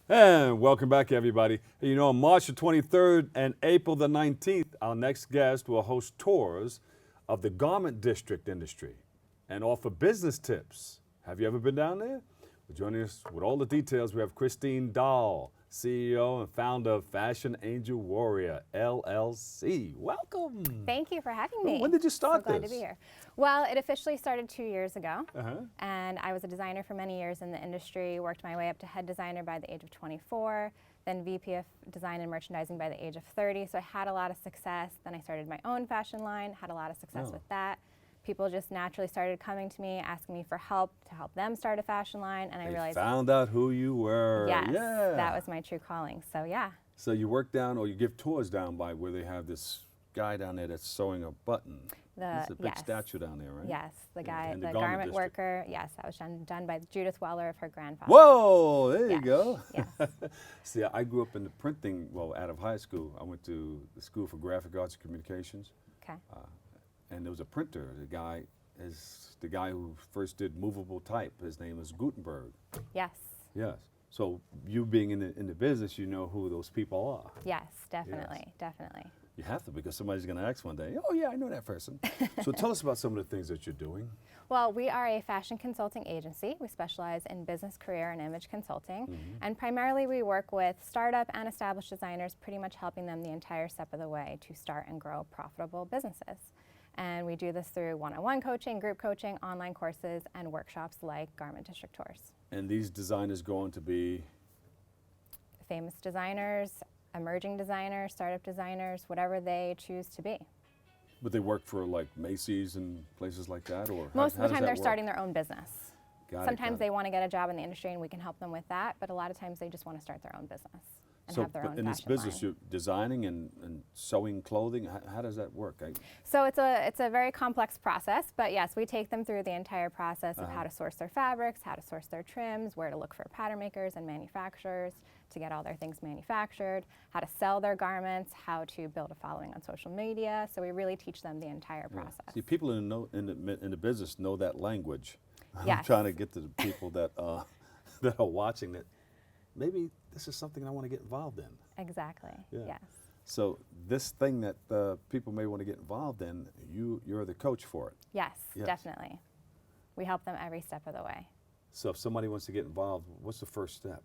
And welcome back, everybody. You know, on March the 23rd and April the 19th, our next guest will host tours of the garment district industry and offer business tips. Have you ever been down there? Well, joining us with all the details, we have Christine Daal, CEO and founder of Fashion Angel Warrior, LLC. Welcome. Thank you for having me. When did you start so glad this? to be here. Well, it officially started 2 years ago, Uh-huh. and I was a designer for many years in the industry, worked my way up to head designer by the age of 24, then VP of design and merchandising by the age of 30, so I had a lot of success. Then I started my own fashion line, had a lot of success with that. People just naturally started coming to me, asking me for help to help them start a fashion line, and I realized— Found out who you were. Yes, Yeah. that was my true calling, so yeah. So you work down, or you give tours down by where they have this guy down there that's sewing a button. There's a big Yes. statue down there, right? Yes, the guy, in the the garment garment district. worker. Yes, that was done by Judith Weller of her grandfather. Whoa, there you Yes, go. yes. See, I grew up in the printing, well, out of high school. I went to the School for Graphic Arts and Communications, Okay. and there was a printer. The guy who first did movable type. His name was Gutenberg. Yes. Yes. So you being in the business, you know who those people are. Yes, definitely, definitely. You have to, because somebody's going to ask one day, oh yeah, I know that person. So tell us about some of the things that you're doing. Well, we are a fashion consulting agency. We specialize in business, career, and image consulting. And primarily we work with startup and established designers, pretty much helping them the entire step of the way to start and grow profitable businesses. And we do this through one-on-one coaching, group coaching, online courses, and workshops like garment district tours. And these designers going to be? Famous designers, emerging designers, startup designers, whatever they choose to be. But they work for like Macy's and places like that, or Most how of the does time that they're work? starting their own business. Sometimes got they want to get a job in the industry and we can help them with that, but a lot of times they just want to start their own business and have their but own in this fashion business, line. you're designing and sewing clothing. How does that work? So it's a very complex process, but yes, we take them through the entire process of how to source their fabrics, how to source their trims, where to look for pattern makers and manufacturers to get all their things manufactured, how to sell their garments, how to build a following on social media. So we really teach them the entire process. See, people in the business know that language. I'm Yes. trying to get to the people that that are watching that maybe this is something I want to get involved in. Exactly, Yeah. yes. So this thing that people may want to get involved in, you're the coach for it. Yes, Yes. definitely. We help them every step of the way. So if somebody wants to get involved, what's the first step?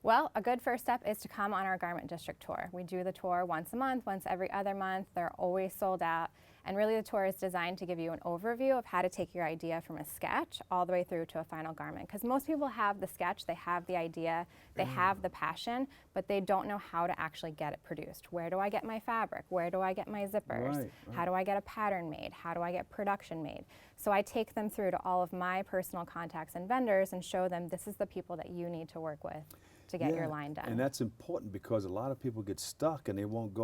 Well, a good first step is to come on our garment district tour. We do the tour once a month, once every other month. They're always sold out. And really the tour is designed to give you an overview of how to take your idea from a sketch all the way through to a final garment. Because most people have the sketch, they have the idea, they have the passion, but they don't know how to actually get it produced. Where do I get my fabric? Where do I get my zippers? Right. How do I get a pattern made? How do I get production made? So I take them through to all of my personal contacts and vendors and show them this is the people that you need to work with to get your line done. And that's important because a lot of people get stuck and they won't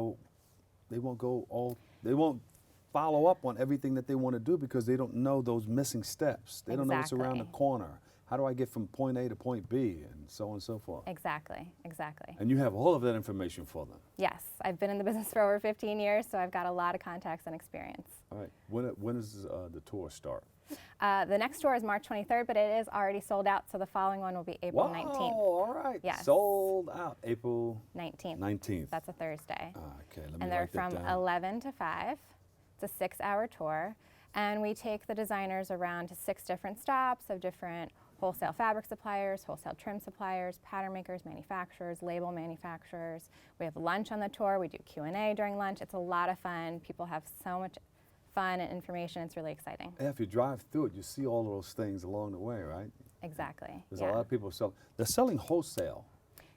follow up on everything that they want to do because they don't know those missing steps. They don't know what's around the Exactly. corner. How do I get from point A to point B, and so on and so forth. Exactly, exactly. And you have all of that information for them. Yes, I've been in the business for over 15 years, so I've got a lot of contacts and experience. All right. When does the tour start? The next tour is March 23rd, but it is already sold out, so the following one will be April 19th. All right. Yes. Sold out April 19th. 19th. That's a Thursday. Okay, let me And they're write that from down. 11 to 5. It's a 6-hour tour, and we take the designers around to 6 different stops of different wholesale fabric suppliers, wholesale trim suppliers, pattern makers, manufacturers, label manufacturers. We have lunch on the tour. We do Q&A during lunch. It's a lot of fun. People have so much fun and information. It's really exciting. If you drive through it, you see all of those things along the way, right? Exactly. There's yeah. a lot of people they're selling wholesale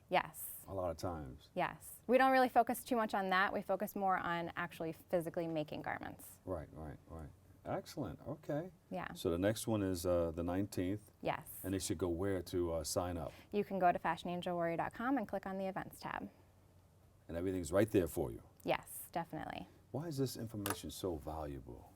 Yes. a lot of times. Yes. We don't really focus too much on that. We focus more on actually physically making garments. Right. Excellent. Okay. Yeah. So the next one is the 19th, Yes. and they should go where to sign up? You can go to fashionangelwarrior.com and click on the events tab. And everything's right there for you. Yes, definitely. Why is this information so valuable?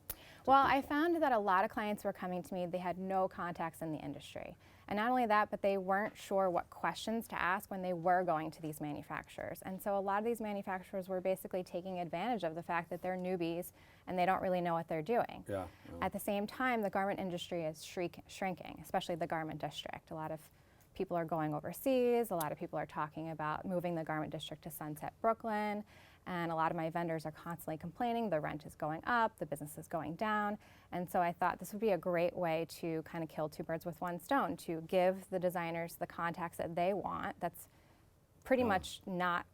Well, I found that a lot of clients were coming to me, they had no contacts in the industry. And not only that, but they weren't sure what questions to ask when they were going to these manufacturers. And so a lot of these manufacturers were basically taking advantage of the fact that they're newbies and they don't really know what they're doing. Yeah. At the same time, the garment industry is shrinking, especially the garment district. A lot of people are going overseas. A lot of people are talking about moving the garment district to Sunset Brooklyn. And a lot of my vendors are constantly complaining the rent is going up, the business is going down. And so I thought this would be a great way to kind of kill two birds with one stone, to give the designers the contacts that they want that's pretty much not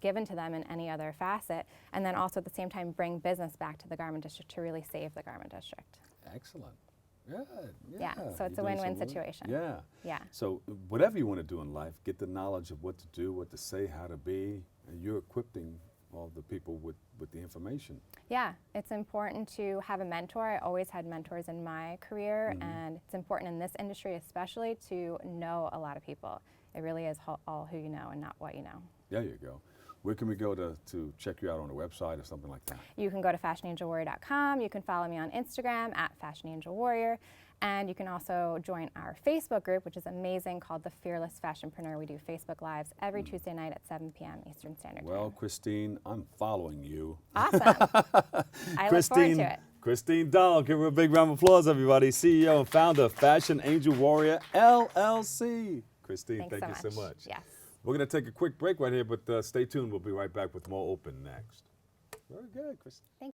given to them in any other facet, and then also at the same time bring business back to the garment district to really save the garment district. Excellent. Good. Yeah, so it's a You're doing win-win some situation. Yeah. Yeah. So whatever you want to do in life, get the knowledge of what to do, what to say, how to be, and you're equipping all the people with the information. Yeah, it's important to have a mentor. I always had mentors in my career, and it's important in this industry especially to know a lot of people. It really is all who you know and not what you know. There you go. Where can we go to check you out on the website or something like that? You can go to fashionangelwarrior.com. You can follow me on Instagram at fashionangelwarrior. And you can also join our Facebook group, which is amazing, called The Fearless Fashionpreneur. We do Facebook Lives every Tuesday night at 7 p.m. Eastern Standard Time. Well, Christine, I'm following you. Awesome. I look forward to it. Christine Daal, give her a big round of applause, everybody. CEO and founder of Fashion Angel Warrior, LLC. Christine, thank you so much. Yes. We're going to take a quick break right here, but stay tuned. We'll be right back with more Open next. Very good, Christine.